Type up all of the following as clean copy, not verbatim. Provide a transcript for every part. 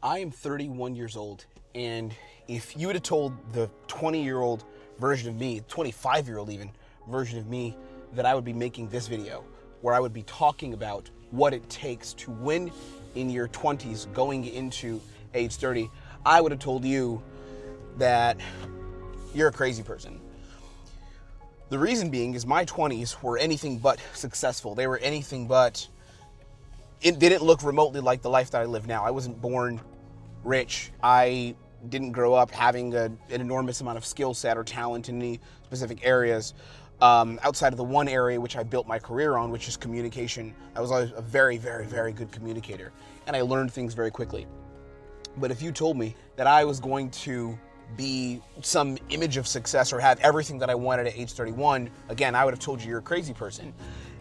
I am 31 years old, and if you would have told the 20-year-old version of me, 25-year-old even version of me, that I would be making this video, where I would be talking about what it takes to win in your 20s going into age 30, I would have told you that you're a crazy person. The reason being is my 20s were anything but successful. They were anything but, it didn't look remotely like the life that I live now. I wasn't born rich. I didn't grow up having an enormous amount of skill set or talent in any specific areas. Outside of the one area which I built my career on, which is communication. I was always a very, very, very good communicator, and I learned things very quickly. But if you told me that I was going to be some image of success or have everything that I wanted at age 31, again, I would have told you you're a crazy person.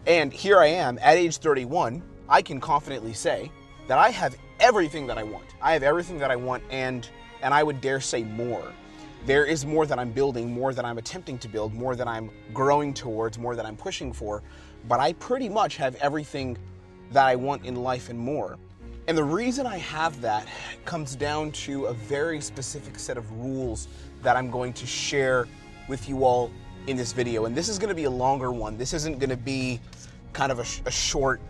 And here I am at age 31, I can confidently say that I have everything that I want. I have everything that I want, and I would dare say more. There is more that I'm building, more that I'm attempting to build, more that I'm growing towards, more that I'm pushing for, but I pretty much have everything that I want in life and more. And the reason I have that comes down to a very specific set of rules that I'm going to share with you all in this video. And this is going to be a longer one. This isn't going to be kind of a short,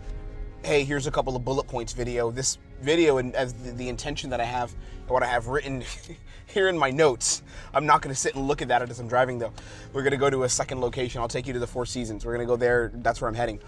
hey, here's a couple of bullet points video. This video, and as the intention that I have, what I have written here in my notes, I'm not going to sit and look at that as I'm driving though. We're going to go to a second location. I'll take you to the Four Seasons. We're going to go there. That's where I'm heading.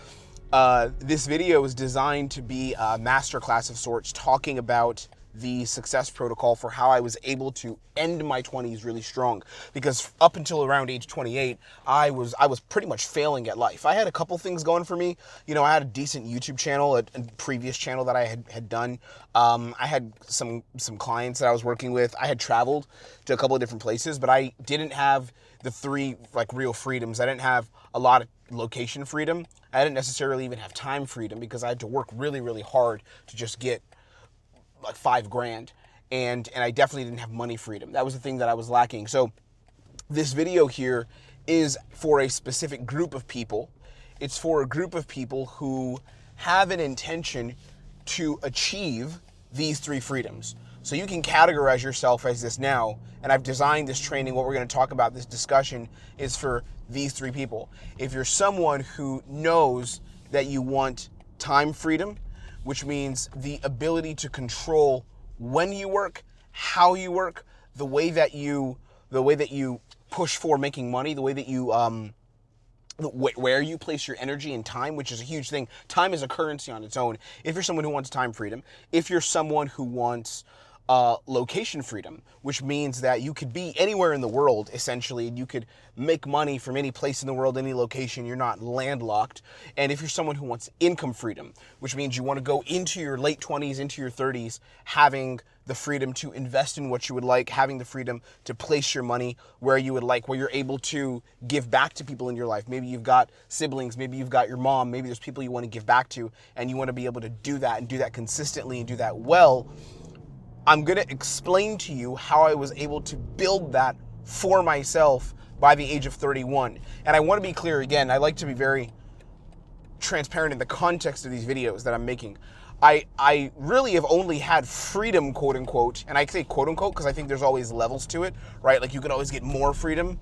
This video is designed to be a masterclass of sorts, talking about the success protocol for how I was able to end my 20s really strong. Because up until around age 28, I was pretty much failing at life. I had a couple things going for me. You know, I had a decent YouTube channel, a previous channel that I had done. I had some clients that I was working with. I had traveled to a couple of different places, but I didn't have the three like real freedoms. I didn't have a lot of location freedom. I didn't necessarily even have time freedom because I had to work really, really hard to just get like $5,000, and I definitely didn't have money freedom. That was the thing that I was lacking. So this video here is for a specific group of people. It's for a group of people who have an intention to achieve these three freedoms. So you can categorize yourself as this now, and I've designed this training. What we're going to talk about, this discussion, is for these three people. If you're someone who knows that you want time freedom, which means the ability to control when you work, how you work, the way that you push for making money, the way that you where you place your energy and time, which is a huge thing. Time is a currency on its own. If you're someone who wants time freedom, if you're someone who wants location freedom, which means that you could be anywhere in the world, essentially, and you could make money from any place in the world, any location, you're not landlocked. And if you're someone who wants income freedom, which means you want to go into your late 20s, into your 30s, having the freedom to invest in what you would like, having the freedom to place your money where you would like, where you're able to give back to people in your life. Maybe you've got siblings, maybe you've got your mom, maybe there's people you want to give back to, and you want to be able to do that and do that consistently and do that well. I'm going to explain to you how I was able to build that for myself by the age of 31. And I want to be clear again, I like to be very transparent in the context of these videos that I'm making. I really have only had freedom, quote unquote, and I say quote unquote because I think there's always levels to it, right? Like you can always get more freedom,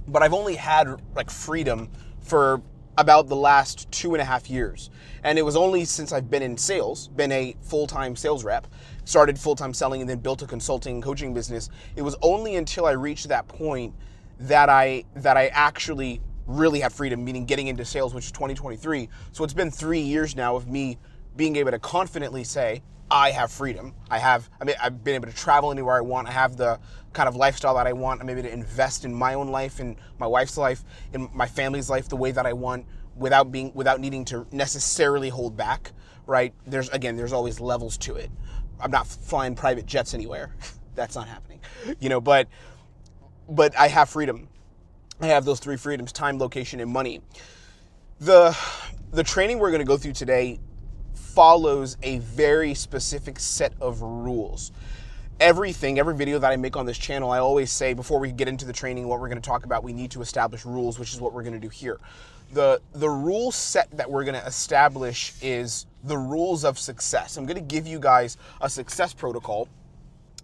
but I've only had like freedom for about the last 2.5 years. And it was only since I've been in sales, been a full-time sales rep, started full-time selling and then built a consulting coaching business. It was only until I reached that point that I actually really have freedom, meaning getting into sales, which is 2023. So it's been 3 years now of me being able to confidently say, I have freedom. I've been able to travel anywhere I want. I have the kind of lifestyle that I want. I'm able to invest in my own life, in my wife's life, in my family's life the way that I want without needing to necessarily hold back, right? There's always levels to it. I'm not flying private jets anywhere. That's not happening. You know, but I have freedom. I have those three freedoms: time, location, and money. The training we're going to go through today follows a very specific set of rules. Every video that I make on this channel, I always say before we get into the training, what we're going to talk about, we need to establish rules, which is what we're going to do here. The rule set that we're going to establish is the rules of success. I'm going to give you guys a success protocol,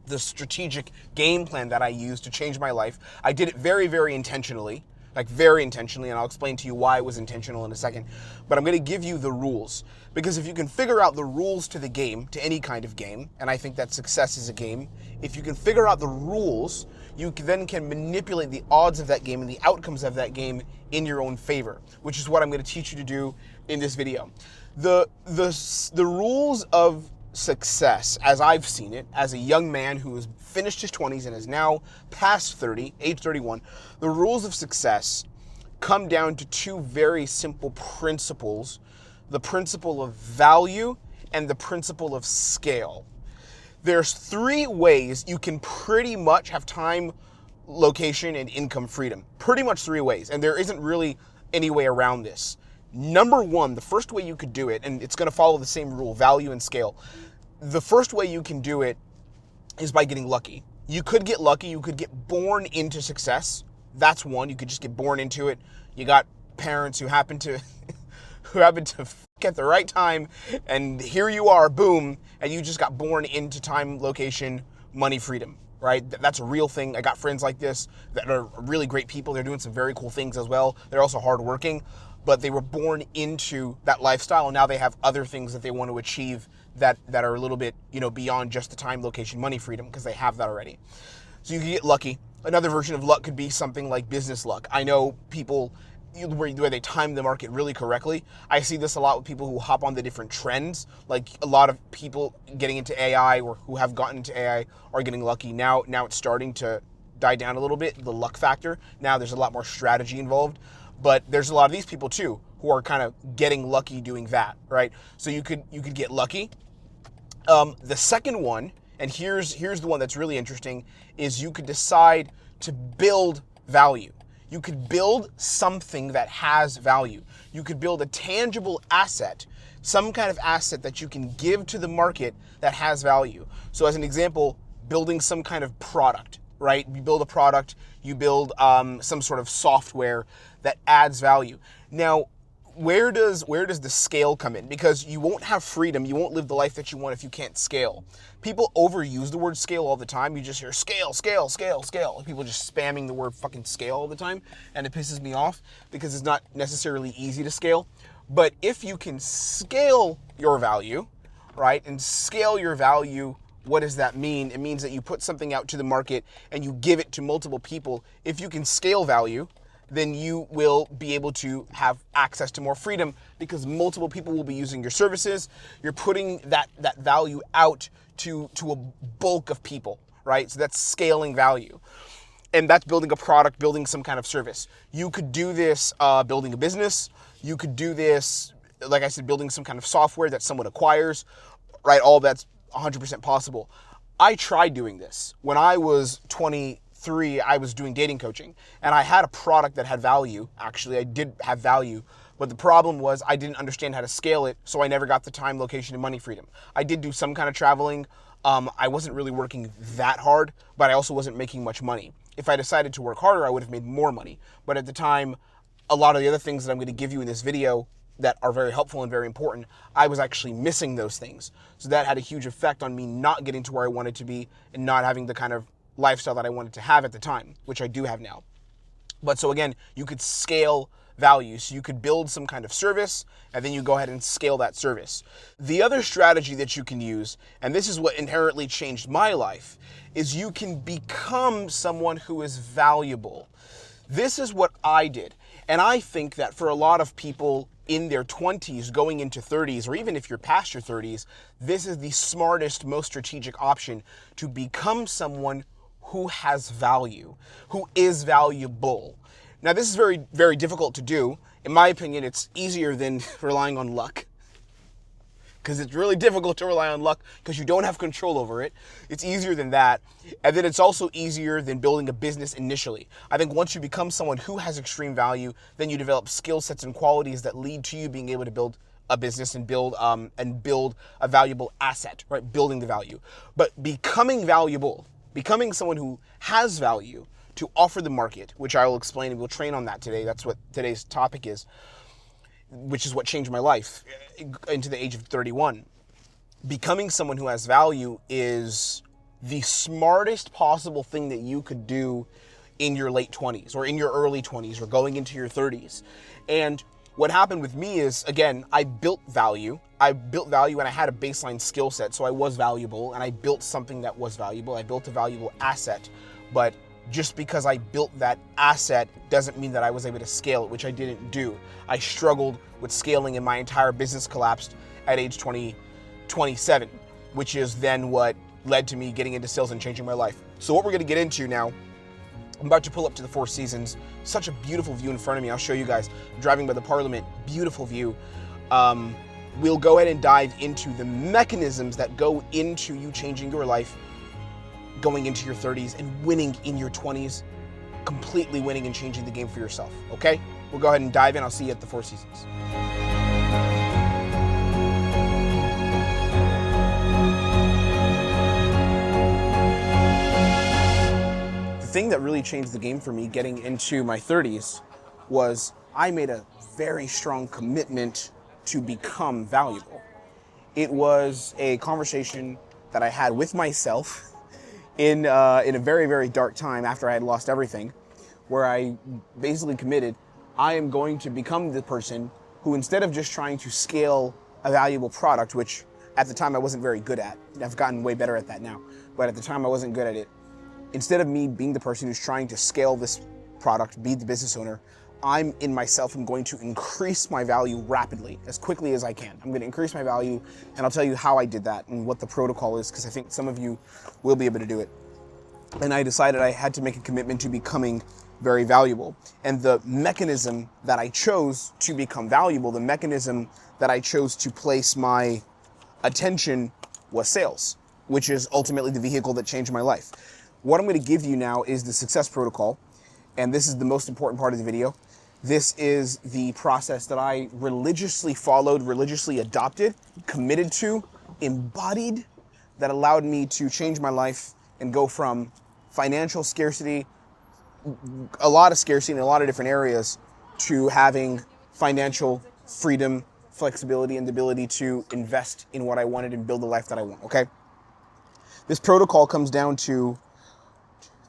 the strategic game plan that I used to change my life. I did it very, very intentionally, and I'll explain to you why it was intentional in a second. But I'm going to give you the rules, because if you can figure out the rules to the game, to any kind of game, and I think that success is a game, if you can figure out the rules, you then can manipulate the odds of that game and the outcomes of that game in your own favor, which is what I'm going to teach you to do in this video. The rules of success, as I've seen it, as a young man who has finished his 20s and is now past 30, age 31, the rules of success come down to two very simple principles: the principle of value and the principle of scale. There's three ways you can pretty much have time, location, and income freedom. Pretty much three ways, and there isn't really any way around this. Number one, the first way you could do it, and it's going to follow the same rule, value and scale. The first way you can do it is by getting lucky. You could get lucky. You could get born into success. That's one. You could just get born into it. You got parents who happen to at the right time, and here you are, boom, and you just got born into time, location, money, freedom, right? That's a real thing. I got friends like this that are really great people. They're doing some very cool things as well. They're also hardworking, but they were born into that lifestyle, and now they have other things that they want to achieve that are a little bit, beyond just the time, location, money, freedom, because they have that already. So you can get lucky. Another version of luck could be something like business luck. I know people where they time the market really correctly. I see this a lot with people who hop on the different trends. Like a lot of people getting into AI or who have gotten into AI are getting lucky. Now it's starting to die down a little bit, the luck factor. Now there's a lot more strategy involved. But there's a lot of these people too who are kind of getting lucky doing that, right? So you could get lucky. The second one, and here's the one that's really interesting, is you could decide to build value. You could build something that has value. You could build a tangible asset, some kind of asset that you can give to the market that has value. So as an example, building some kind of product, right? You build a product, you build some sort of software that adds value. Now, where does the scale come in? Because you won't have freedom, you won't live the life that you want if you can't scale. People overuse the word scale all the time. You just hear scale, scale, scale, scale. People just spamming the word fucking scale all the time, and it pisses me off because it's not necessarily easy to scale. But if you can scale your value, right, and scale your value, what does that mean? It means that you put something out to the market and you give it to multiple people. If you can scale value, then you will be able to have access to more freedom because multiple people will be using your services. You're putting that value out to a bulk of people, right? So that's scaling value. And that's building a product, building some kind of service. You could do this building a business. You could do this, like I said, building some kind of software that someone acquires, right? All that's 100% possible. I tried doing this. When I was 23, I was doing dating coaching, and I had a product that had value. Actually, I did have value, but the problem was I didn't understand how to scale it, so I never got the time, location, and money freedom. I did do some kind of traveling. I wasn't really working that hard, but I also wasn't making much money. If I decided to work harder, I would have made more money. But at the time, a lot of the other things that I'm going to give you in this video that are very helpful and very important, I was actually missing those things. So that had a huge effect on me not getting to where I wanted to be and not having the kind of lifestyle that I wanted to have at the time, which I do have now. But so again, you could scale value. So you could build some kind of service and then you go ahead and scale that service. The other strategy that you can use, and this is what inherently changed my life, is you can become someone who is valuable. This is what I did. And I think that for a lot of people in their 20s going into 30s, or even if you're past your 30s, this is the smartest, most strategic option to become someone who has value, who is valuable. Now, this is very, very difficult to do. In my opinion, it's easier than relying on luck, because it's really difficult to rely on luck because you don't have control over it. It's easier than that. And then it's also easier than building a business initially. I think once you become someone who has extreme value, then you develop skill sets and qualities that lead to you being able to build a business and build a valuable asset, right? Building the value. But becoming valuable, becoming someone who has value to offer the market, which I will explain and we'll train on that today. That's what today's topic is. which is what changed my life into the age of 31. Becoming someone who has value is the smartest possible thing that you could do in your late 20s or in your early 20s or going into your 30s. And what happened with me is, again, I built value. I built value and I had a baseline skill set, so I was valuable, and I built something that was valuable. I built a valuable asset, but just because I built that asset doesn't mean that I was able to scale it, which I didn't do. I struggled with scaling and my entire business collapsed at age 27, which is then what led to me getting into sales and changing my life. So what we're gonna get into now, I'm about to pull up to the Four Seasons. Such a beautiful view in front of me. I'll show you guys. I'm driving by the Parliament, beautiful view. We'll go ahead and dive into the mechanisms that go into you changing your life, going into your 30s and winning in your 20s, completely winning and changing the game for yourself, okay? We'll go ahead and dive in. I'll see you at the Four Seasons. The thing that really changed the game for me getting into my 30s was I made a very strong commitment to become valuable. It was a conversation that I had with myself in a very, very dark time after I had lost everything, where I basically committed, I am going to become the person who, instead of just trying to scale a valuable product, which at the time I wasn't very good at, I've gotten way better at that now, but at the time I wasn't good at it. Instead of me being the person who's trying to scale this product, be the business owner, I'm going to increase my value rapidly, as quickly as I can. I'm going to increase my value, and I'll tell you how I did that and what the protocol is, because I think some of you will be able to do it. And I decided I had to make a commitment to becoming very valuable. And the mechanism that I chose to become valuable, the mechanism that I chose to place my attention was sales, which is ultimately the vehicle that changed my life. What I'm going to give you now is the success protocol, and this is the most important part of the video. This is the process that I religiously followed, religiously adopted, committed to, embodied, that allowed me to change my life and go from financial scarcity, a lot of scarcity in a lot of different areas, to having financial freedom, flexibility, and the ability to invest in what I wanted and build the life that I want, okay? This protocol comes down to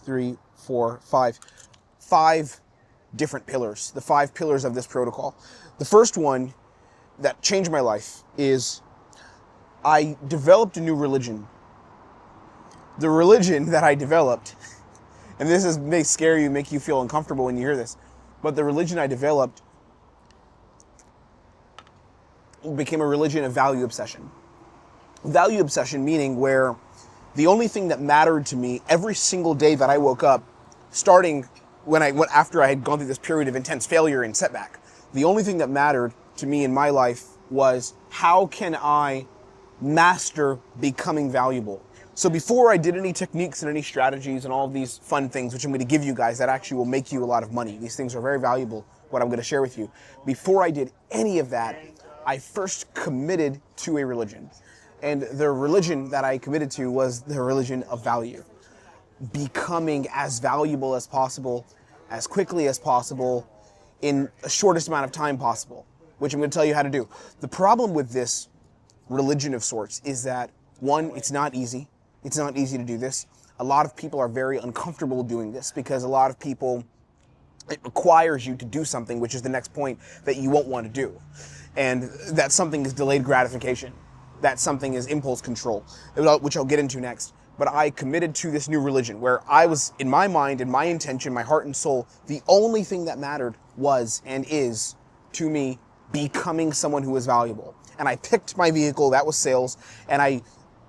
5 different pillars, the 5 pillars of this protocol. The first one that changed my life is I developed a new religion. The religion that I developed, and may scare you, make you feel uncomfortable when you hear this, but the religion I developed became a religion of value obsession. Value obsession meaning where the only thing that mattered to me every single day that I woke up, starting after I had gone through this period of intense failure and setback, the only thing that mattered to me in my life was, how can I master becoming valuable? So before I did any techniques and any strategies and all of these fun things, which I'm going to give you guys that actually will make you a lot of money, these things are very valuable, what I'm going to share with you. Before I did any of that, I first committed to a religion. And the religion that I committed to was the religion of value. Becoming as valuable as possible, as quickly as possible, in the shortest amount of time possible, which I'm going to tell you how to do. The problem with this religion of sorts is that, one, it's not easy. It's not easy to do this. A lot of people are very uncomfortable doing this because a lot of people, it requires you to do something, which is the next point, that you won't want to do. And that something is delayed gratification. That something is impulse control, which I'll get into next. But I committed to this new religion where I was, in my mind, in my intention, my heart and soul, the only thing that mattered was and is, to me, becoming someone who was valuable. And I picked my vehicle, that was sales, and I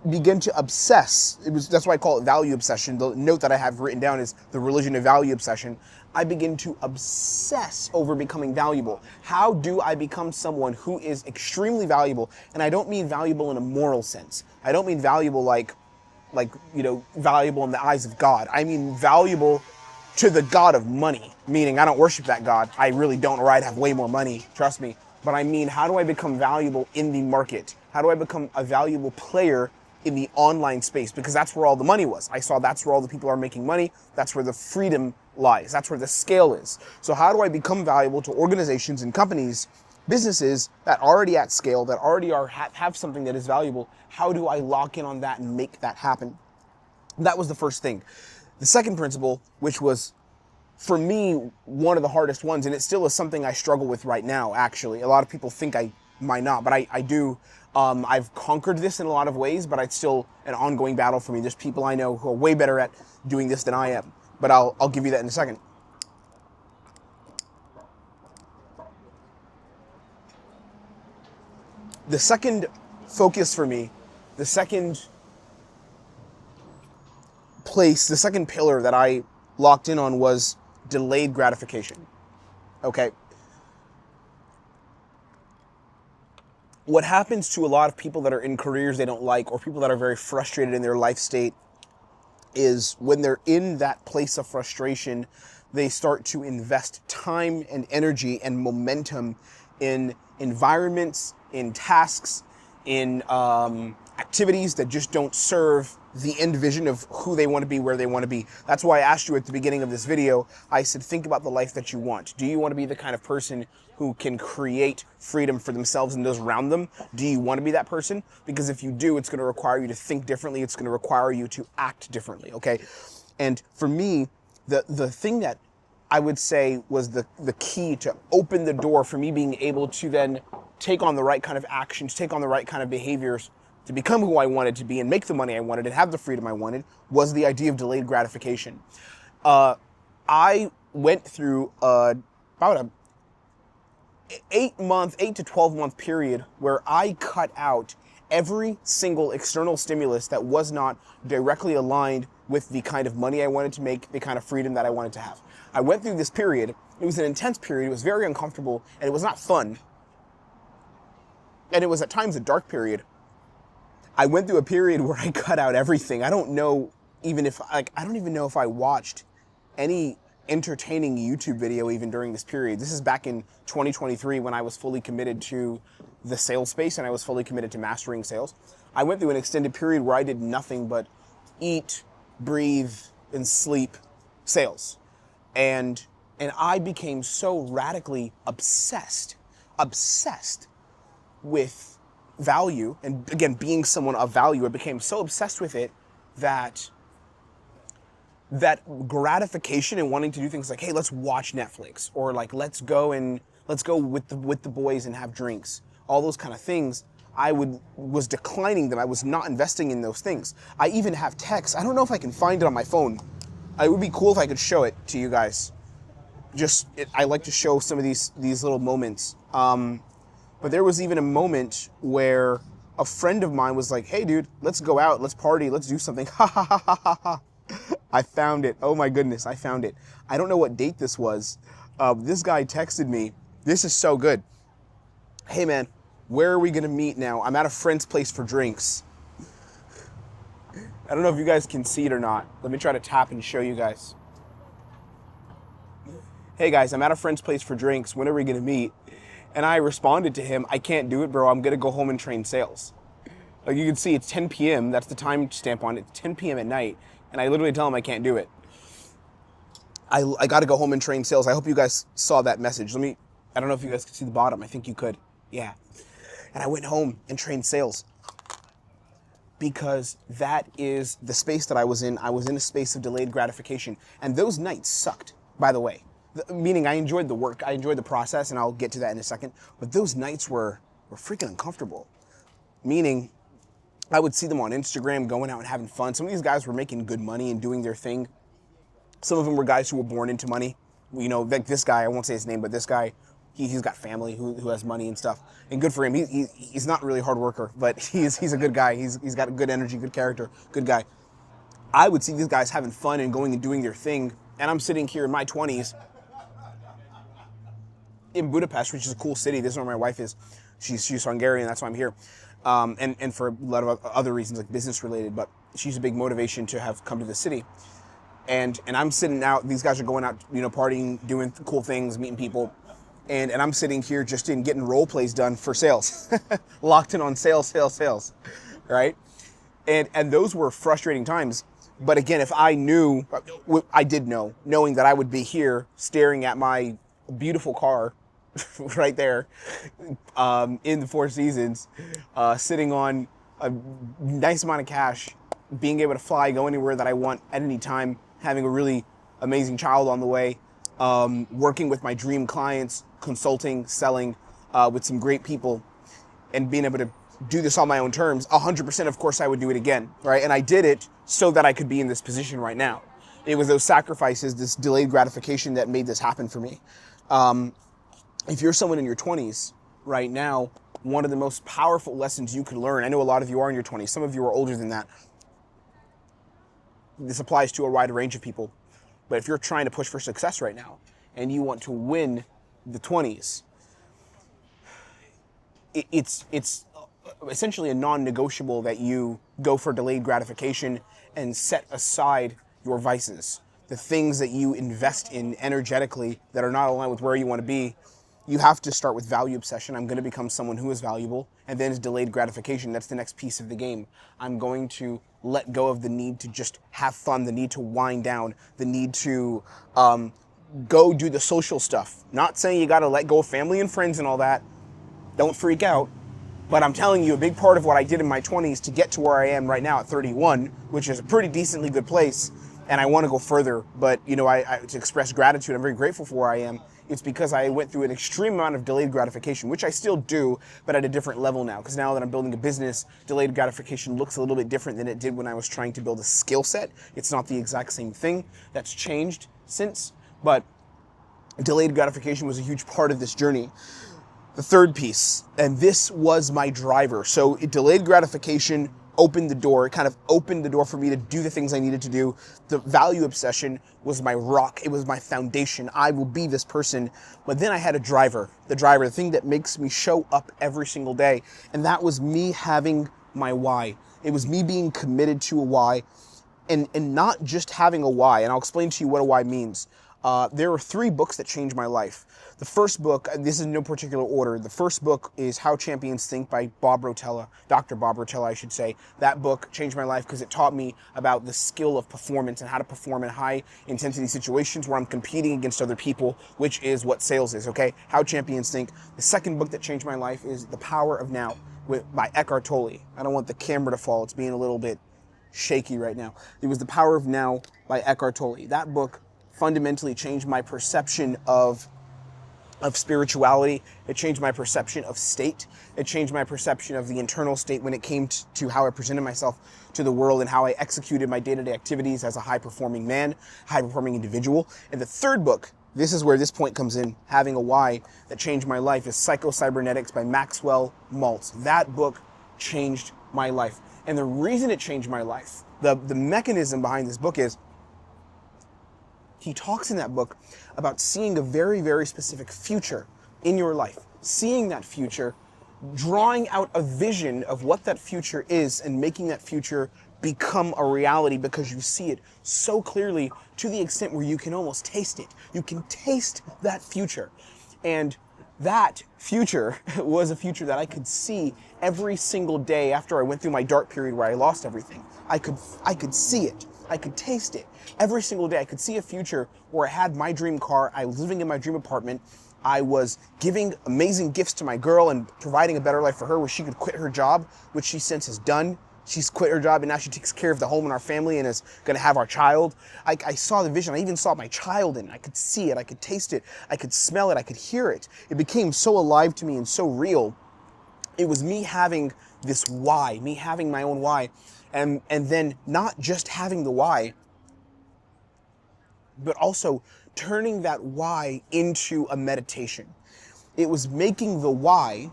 began to obsess. That's why I call it value obsession. The note that I have written down is the religion of value obsession. I begin to obsess over becoming valuable. How do I become someone who is extremely valuable? And I don't mean valuable in a moral sense. I don't mean valuable like valuable in the eyes of God. I mean valuable to the God of money, meaning I don't worship that God. I really don't, or I'd have way more money, trust me. But I mean, how do I become valuable in the market? How do I become a valuable player in the online space? Because that's where all the money was. I saw that's where all the people are making money. That's where the freedom lies. That's where the scale is. So how do I become valuable to organizations and companies businesses that are already at scale, that already have something that is valuable. How do I lock in on that and make that happen? That was the first thing. The second principle, which was for me one of the hardest ones, and it still is something I struggle with right now, actually. A lot of people think I might not, but I do. I've conquered this in a lot of ways, but it's still an ongoing battle for me. There's people I know who are way better at doing this than I am, but I'll give you that in a second. The second focus for me, the second place, the second pillar that I locked in on was delayed gratification. Okay. What happens to a lot of people that are in careers they don't like, or people that are very frustrated in their life state, is when they're in that place of frustration, they start to invest time and energy and momentum in environments, in tasks, in activities that just don't serve the end vision of who they want to be, where they want to be. That's why I asked you at the beginning of this video, I said, think about the life that you want. Do you want to be the kind of person who can create freedom for themselves and those around them? Do you want to be that person? Because if you do, it's going to require you to think differently. It's going to require you to act differently, okay? And for me, the thing that I would say was the key to open the door for me being able to then take on the right kind of actions, take on the right kind of behaviors to become who I wanted to be and make the money I wanted and have the freedom I wanted, was the idea of delayed gratification. I went through about a 8 to 12 month period where I cut out every single external stimulus that was not directly aligned with the kind of money I wanted to make, the kind of freedom that I wanted to have. I went through this period. It was an intense period. It was very uncomfortable, and it was not fun. And it was at times a dark period. I went through a period where I cut out everything. I don't even know if I watched any entertaining YouTube video even during this period. This is back in 2023 when I was fully committed to the sales space and I was fully committed to mastering sales. I went through an extended period where I did nothing but eat, breathe, and sleep sales. And I became so radically obsessed with value, and again, being someone of value, I became so obsessed with it that gratification and wanting to do things like, hey, let's watch Netflix, or like, let's go with the boys and have drinks, all those kind of things, I was declining them. I was not investing in those things. I even have texts. I don't know if I can find it on my phone. It would be cool if I could show it to you guys. I like to show some of these little moments. But there was even a moment where a friend of mine was like, hey dude, let's go out, let's party, let's do something. Ha ha ha ha ha ha. I found it. Oh my goodness, I found it. I don't know what date this was. This guy texted me. This is so good. Hey man, where are we gonna meet now? I'm at a friend's place for drinks. I don't know if you guys can see it or not. Let me try to tap and show you guys. Hey guys, I'm at a friend's place for drinks. When are we gonna meet? And I responded to him, I can't do it, bro. I'm gonna go home and train sales. Like you can see, it's 10 p.m. That's the time stamp on it. It's 10 p.m. at night. And I literally tell him I can't do it. I gotta go home and train sales. I hope you guys saw that message. I don't know if you guys can see the bottom. I think you could. Yeah. And I went home and trained sales. Because that is the space that I was in. I was in a space of delayed gratification. And those nights sucked, by the way. Meaning I enjoyed the work, I enjoyed the process, and I'll get to that in a second. But those nights were freaking uncomfortable. Meaning I would see them on Instagram going out and having fun. Some of these guys were making good money and doing their thing. Some of them were guys who were born into money. You know, like this guy, I won't say his name, but this guy, he's got family who has money and stuff. And good for him. He's not really a hard worker, but he's a good guy. He's got a good energy, good character, good guy. I would see these guys having fun and going and doing their thing. And I'm sitting here in my 20s in Budapest, which is a cool city. This is where my wife is. She's Hungarian, that's why I'm here. And for a lot of other reasons, like business related, but she's a big motivation to have come to the city. And I'm sitting out, these guys are going out, you know, partying, doing cool things, meeting people. And I'm sitting here just getting role plays done for sales. Locked in on sales, right? And those were frustrating times. But again, if I knew, I did know, knowing that I would be here staring at my beautiful car right there, in the Four Seasons, sitting on a nice amount of cash, being able to fly, go anywhere that I want at any time, having a really amazing child on the way, working with my dream clients, consulting, selling with some great people, and being able to do this on my own terms. 100%, of course, I would do it again, right? And I did it so that I could be in this position right now. It was those sacrifices, this delayed gratification that made this happen for me. If you're someone in your 20s right now, one of the most powerful lessons you can learn, I know a lot of you are in your 20s, some of you are older than that. This applies to a wide range of people. But if you're trying to push for success right now and you want to win the 20s, it's essentially a non-negotiable that you go for delayed gratification and set aside your vices, the things that you invest in energetically that are not aligned with where you want to be. You have to start with value obsession. I'm going to become someone who is valuable. And then it's delayed gratification. That's the next piece of the game. I'm going to let go of the need to just have fun, the need to wind down, the need to go do the social stuff. Not saying you got to let go of family and friends and all that. Don't freak out. But I'm telling you, a big part of what I did in my 20s to get to where I am right now at 31, which is a pretty decently good place, and I want to go further, but you know, I to express gratitude, I'm very grateful for where I am. It's because I went through an extreme amount of delayed gratification, which I still do, but at a different level now. Because now that I'm building a business, delayed gratification looks a little bit different than it did when I was trying to build a skill set. It's not the exact same thing. That's changed since, but delayed gratification was a huge part of this journey. The third piece, and this was my driver. So delayed gratification opened the door. It kind of opened the door for me to do the things I needed to do. The value obsession was my rock. It was my foundation. I will be this person. But then I had a driver, the thing that makes me show up every single day. And that was me having my why. It was me being committed to a why, and not just having a why. And I'll explain to you what a why means. There are 3 books that changed my life. The first book, this is in no particular order, the first book is How Champions Think by Bob Rotella, Dr. Bob Rotella, I should say. That book changed my life because it taught me about the skill of performance and how to perform in high intensity situations where I'm competing against other people, which is what sales is, okay? How Champions Think. The second book that changed my life is The Power of Now by Eckhart Tolle. I don't want the camera to fall, it's being a little bit shaky right now. It was The Power of Now by Eckhart Tolle. That book fundamentally changed my perception of spirituality. It changed my perception of state. It changed my perception of the internal state when it came to how I presented myself to the world and how I executed my day-to-day activities as a high-performing man, high-performing individual. And the third book, this is where this point comes in, having a why that changed my life, is Psycho-Cybernetics by Maxwell Maltz. That book changed my life. And the reason it changed my life, the mechanism behind this book is, he talks in that book about seeing a very, very specific future in your life, seeing that future, drawing out a vision of what that future is and making that future become a reality because you see it so clearly to the extent where you can almost taste it. You can taste that future. And that future was a future that I could see every single day after I went through my dark period where I lost everything. I could see it. I could taste it. Every single day I could see a future where I had my dream car, I was living in my dream apartment, I was giving amazing gifts to my girl and providing a better life for her where she could quit her job, which she since has done. She's quit her job and now she takes care of the home and our family and is going to have our child. I saw the vision. I even saw my child in it. I could see it. I could taste it. I could smell it. I could hear it. It became so alive to me and so real. It was me having this why, me having my own why. And then not just having the why, but also turning that why into a meditation. It was making the why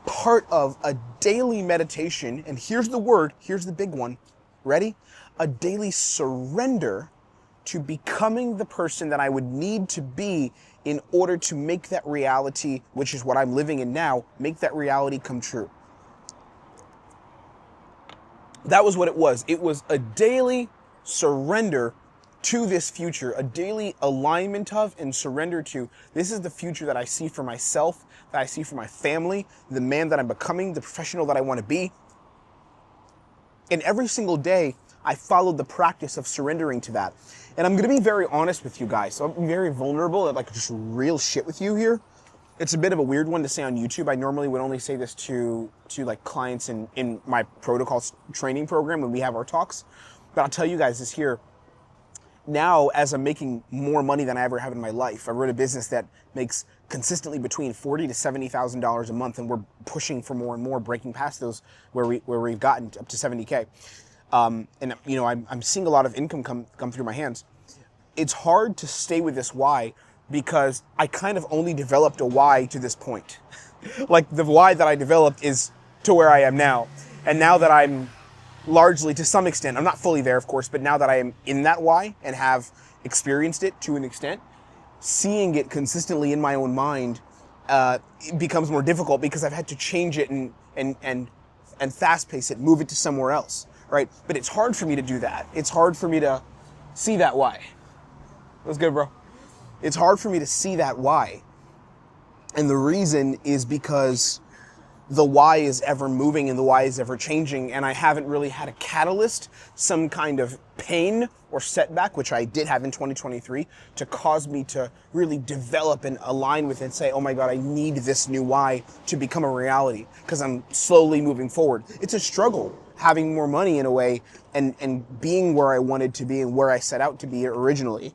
part of a daily meditation, and here's the word, here's the big one. Ready? A daily surrender to becoming the person that I would need to be in order to make that reality, which is what I'm living in now, make that reality come true. That was what it was. It was a daily surrender to this future, a daily alignment of and surrender to. This is the future that I see for myself, that I see for my family, the man that I'm becoming, the professional that I want to be. And every single day, I followed the practice of surrendering to that. And I'm going to be very honest with you guys. So I'm very vulnerable, like just real shit with you here. it's a bit of a weird one to say on YouTube. I normally would only say this to like clients in my protocols training program when we have our talks. But I'll tell you guys this here. Now, as I'm making more money than I ever have in my life, I wrote a business that makes consistently between $40,000 to $70,000 a month, and we're pushing for more and more, breaking past those where we've gotten up to 70K. And you know, I'm seeing a lot of income come through my hands. It's hard to stay with this why because I kind of only developed a why to this point. Like the why that I developed is to where I am now, and now that I'm largely, to some extent, I'm not fully there, of course, but now that I am in that why and have experienced it to an extent, seeing it consistently in my own mind it becomes more difficult because I've had to change it and fast pace it, move it to somewhere else, right? But it's hard for me to do that. It's hard for me to see that why. That's good, bro. It's hard for me to see that why. And the reason is because the why is ever moving and the why is ever changing, and I haven't really had a catalyst, some kind of pain or setback, which I did have in 2023, to cause me to really develop and align with it and say, oh my God, I need this new why to become a reality, because I'm slowly moving forward. It's a struggle having more money in a way and being where I wanted to be and where I set out to be originally.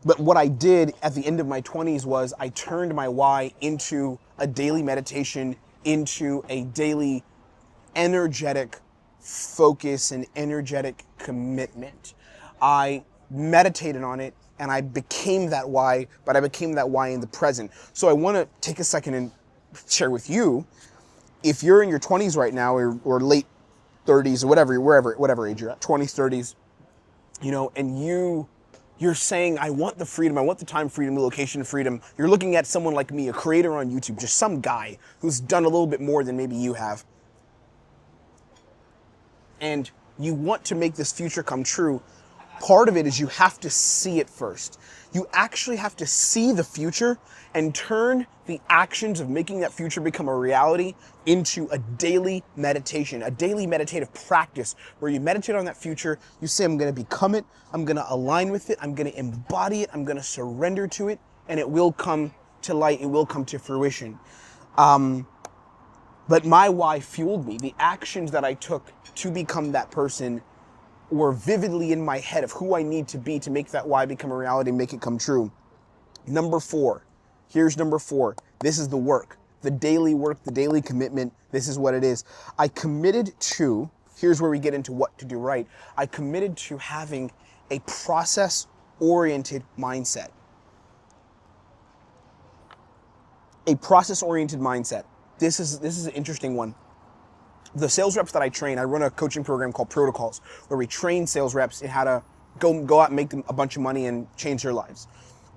But what I did at the end of my 20s was I turned my why into a daily meditation, into a daily energetic focus and energetic commitment. I meditated on it and I became that why, but I became that why in the present. So I want to take a second and share with you, if you're in your 20s right now or late 30s or whatever age you're at, 20s, 30s, you know, and you're saying, I want the freedom, I want the time freedom, the location freedom. You're looking at someone like me, a creator on YouTube, just some guy who's done a little bit more than maybe you have. And you want to make this future come true. Part of it is you have to see it first. You actually have to see the future and turn the actions of making that future become a reality into a daily meditation, a daily meditative practice where you meditate on that future. You say, I'm going to become it. I'm going to align with it. I'm going to embody it. I'm going to surrender to it, and it will come to light. It will come to fruition. But my why fueled me. The actions that I took to become that person were vividly in my head of who I need to be to make that why become a reality, make it come true. Number 4. Here's number 4. This is the work, the daily commitment. This is what it is. I committed to, here's where we get into what to do right. I committed to having a process-oriented mindset. A process-oriented mindset. This is an interesting one. The sales reps that I train, I run a coaching program called Protocols, where we train sales reps in how to go out and make them a bunch of money and change their lives.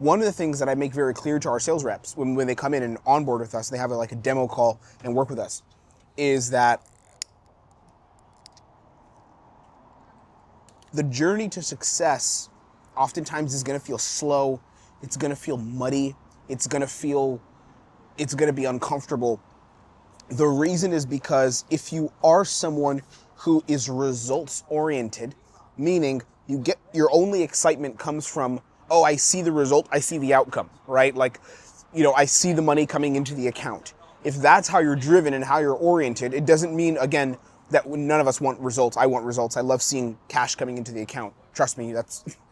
One of the things that I make very clear to our sales reps when they come in and onboard with us, they have like a demo call and work with us, is that the journey to success oftentimes is going to feel slow. It's going to feel muddy. It's going to be uncomfortable. The reason is because if you are someone who is results oriented, meaning your only excitement comes from, oh, I see the result, I see the outcome, right? Like, you know, I see the money coming into the account. If that's how you're driven and how you're oriented, it doesn't mean, again, that none of us want results. I want results. I love seeing cash coming into the account. Trust me, and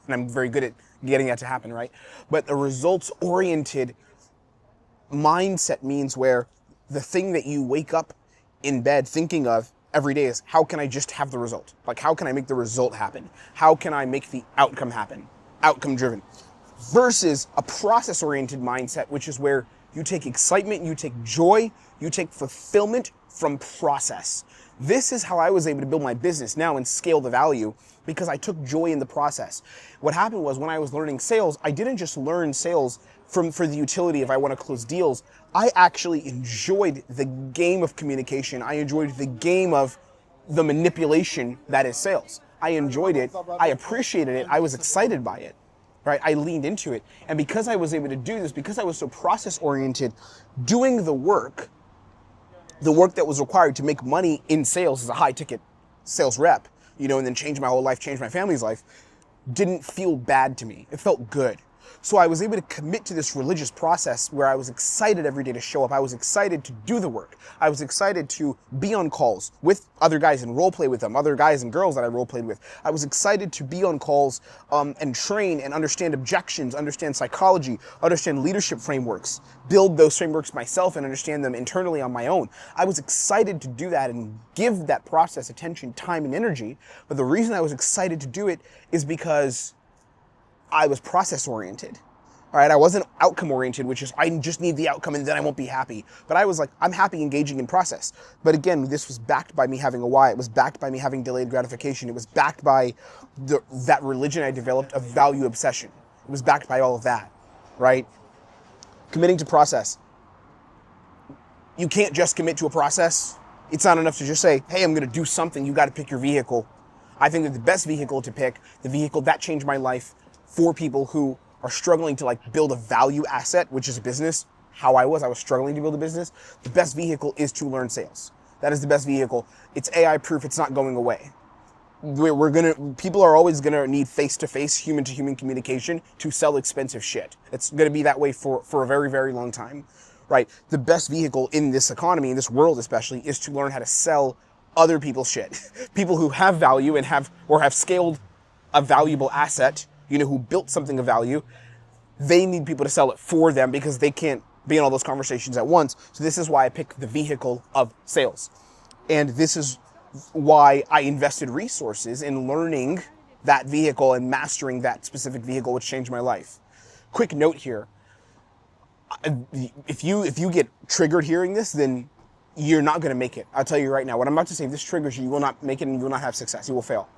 I'm very good at getting that to happen, right? But a results oriented mindset means where the thing that you wake up in bed thinking of every day is, how can I just have the result? Like, how can I make the result happen? How can I make the outcome happen? Outcome driven. Versus a process-oriented mindset, which is where you take excitement, you take joy, you take fulfillment from process. This is how I was able to build my business now and scale the value, because I took joy in the process. What happened was, when I was learning sales, I didn't just learn sales for the utility if I want to close deals. I actually enjoyed the game of communication. I enjoyed the game of the manipulation that is sales. I enjoyed it. I appreciated it. I was excited by it, right? I leaned into it. And because I was able to do this, because I was so process oriented, doing the work that was required to make money in sales as a high ticket sales rep, you know, and then change my whole life, change my family's life, didn't feel bad to me. It felt good. So I was able to commit to this religious process where I was excited every day to show up. I was excited to do the work. I was excited to be on calls with other guys and role play with them, other guys and girls that I role played with. I was excited to be on calls and train and understand objections, understand psychology, understand leadership frameworks, build those frameworks myself and understand them internally on my own. I was excited to do that and give that process attention, time, and energy. But the reason I was excited to do it is because I was process oriented. All right, I wasn't outcome oriented, which is I just need the outcome and then I won't be happy. But I was like, I'm happy engaging in process. But again, this was backed by me having a why. It was backed by me having delayed gratification. It was backed by that religion I developed of value obsession. It was backed by all of that, right? Committing to process. You can't just commit to a process. It's not enough to just say, hey, I'm going to do something. You got to pick your vehicle. I think that the best vehicle to pick, the vehicle that changed my life, for people who are struggling to like build a value asset, which is a business, how I was struggling to build a business. The best vehicle is to learn sales. That is the best vehicle. It's AI proof. It's not going away. People are always gonna need face-to-face, human-to-human communication to sell expensive shit. It's gonna be that way for a very, very long time, right? The best vehicle in this economy, in this world especially, is to learn how to sell other people's shit. People who have value and have scaled a valuable asset, who built something of value, they need people to sell it for them because they can't be in all those conversations at once. So this is why I picked the vehicle of sales. And this is why I invested resources in learning that vehicle and mastering that specific vehicle, which changed my life. Quick note here. If you get triggered hearing this, then you're not going to make it. I'll tell you right now. What I'm about to say, if this triggers you, you will not make it and you will not have success. You will fail.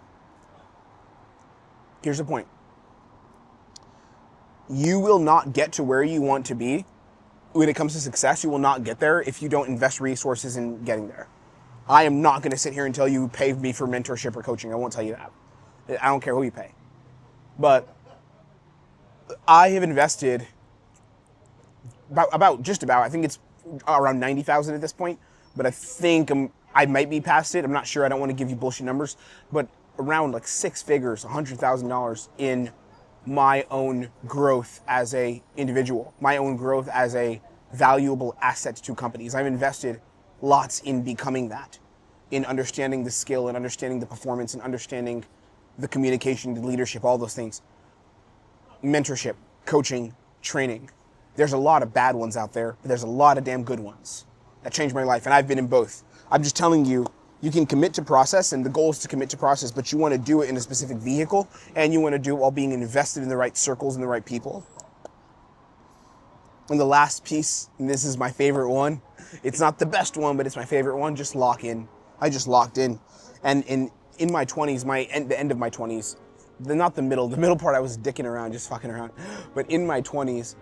Here's the point. You will not get to where you want to be when it comes to success. You will not get there if you don't invest resources in getting there. I am not going to sit here and tell you pay me for mentorship or coaching. I won't tell you that. I don't care who you pay. But I have invested about I think it's around 90,000 at this point, but I think I might be past it. I'm not sure. I don't want to give you bullshit numbers, but around like six figures, $100,000 in my own growth as a individual, my own growth as a valuable asset to companies. I've invested lots in becoming that, in understanding the skill and understanding the performance and understanding the communication, the leadership, all those things. Mentorship, coaching, training. There's a lot of bad ones out there, but there's a lot of damn good ones that changed my life, and I've been in both. I'm just telling you, you can commit to process, and the goal is to commit to process, but you want to do it in a specific vehicle, and you want to do it while being invested in the right circles and the right people. And the last piece, and this is my favorite one, it's not the best one, but it's my favorite one, just lock in. I just locked in. And in my 20s, the end of my 20s, not the middle part I was dicking around, just fucking around, but in my 20s,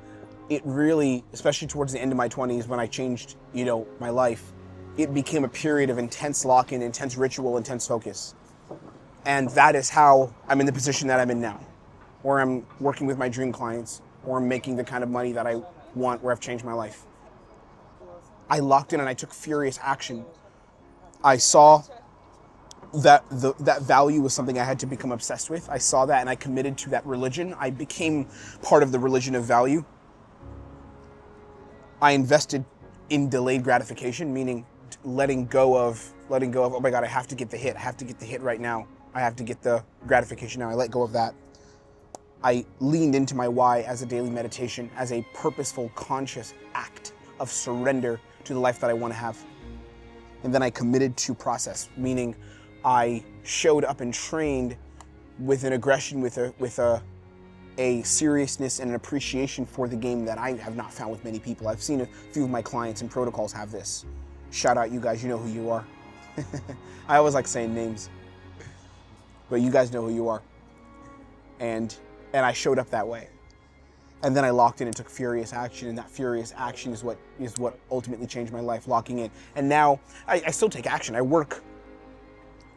it really, especially towards the end of my 20s when I changed, my life, it became a period of intense lock-in, intense ritual, intense focus. And that is how I'm in the position that I'm in now, where I'm working with my dream clients, or I'm making the kind of money that I want, where I've changed my life. I locked in and I took furious action. I saw that that value was something I had to become obsessed with. I saw that and I committed to that religion. I became part of the religion of value. I invested in delayed gratification, meaning letting go of, oh my God, I have to get the hit. I have to get the hit right now. I have to get the gratification now. I let go of that. I leaned into my why as a daily meditation, as a purposeful, conscious act of surrender to the life that I want to have. And then I committed to process, meaning I showed up and trained with an aggression, with a seriousness and an appreciation for the game that I have not found with many people. I've seen a few of my clients and protocols have this. Shout out you guys, you know who you are. I always like saying names, but you guys know who you are. And I showed up that way. And then I locked in and took furious action, and that furious action is what ultimately changed my life, locking in. And now I still take action. I work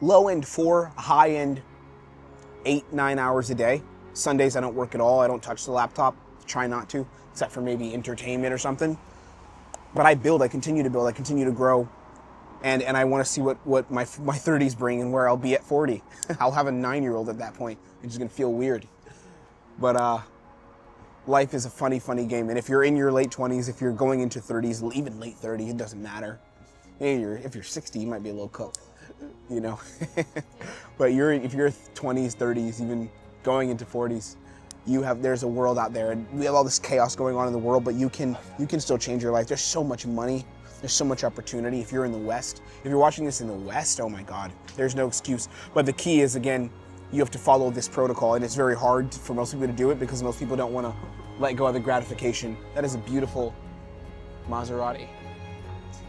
low end 4, high end 8, 9 hours a day. Sundays I don't work at all. I don't touch the laptop, try not to, except for maybe entertainment or something. But I build, I continue to build, I continue to grow. And I want to see what my 30s bring and where I'll be at 40. I'll have a 9-year-old at that point. It's just gonna feel weird. But life is a funny, funny game. And if you're in your late 20s, if you're going into 30s, even late 30s, it doesn't matter. Hey, if you're 60, you might be a little cooked, you know. But if you're 20s, 30s, even going into 40s, there's a world out there, and we have all this chaos going on in the world, but you can still change your life. There's so much money. There's so much opportunity. If you're in the West, if you're watching this in the West, oh my God, there's no excuse. But the key is, again, you have to follow this protocol, and it's very hard for most people to do it because most people don't want to let go of the gratification. That is a beautiful Maserati.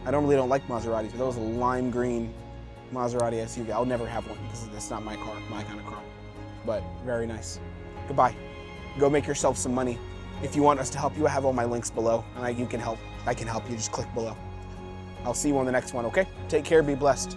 I normally don't like Maseratis, but that was a lime green Maserati SUV. I'll never have one because that's not my car, my kind of car. But very nice. Goodbye. Go make yourself some money. If you want us to help you, I have all my links below, and I can help you. Just click below. I'll see you on the next one, okay? Take care, be blessed.